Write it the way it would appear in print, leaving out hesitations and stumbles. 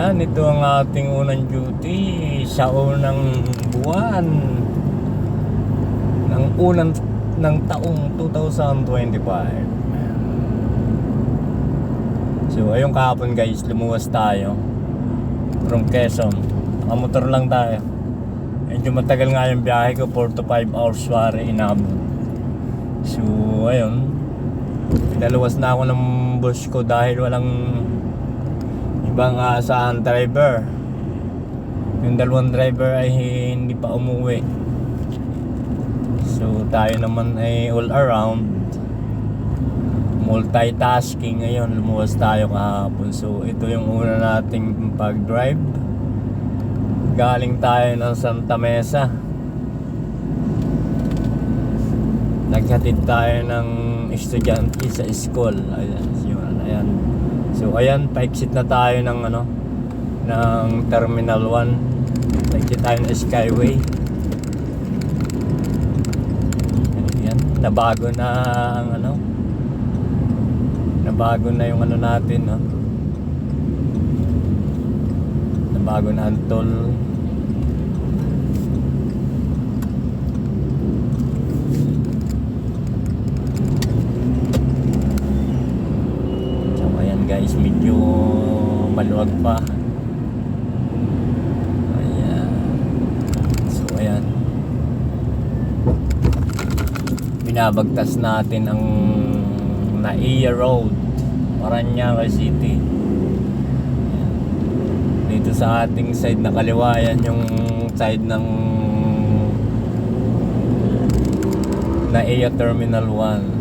Ayan, ito ang ating unang duty sa unang buwan ng taong 2025. So ayun, kahapon guys, lumuwas tayo from Quezon. Nakamotor lang tayo. Medyo matagal nga yung biyahe ko, 4 to 5 hours wari inabot. So ayun, pinaluwas na ako ng bus ko dahil walang ibang asahan driver. Yung dalawang driver ay hindi pa umuwi. So tayo naman ay all around multitasking. Ngayon lumuwas tayo kahapon. So ito yung una nating pag-drive. Galing tayo ng Santa Mesa. Naghatid tayo ng estudyante sa school. Ayan, yun, ayan. So ayan, pa-exit na tayo ng ng Terminal 1. Pa-exit tayo ng Skyway. Ayan, nabago na ang nabago na yung natin, no? Nabago na ang toll. Guys, medyo maluwag pa. Ayan. So ayan, binabagtas natin ang Naiya Road, Parañaque City. Ayan. Dito sa ating side na kaliwa, yan yung side ng Naiya Terminal 1.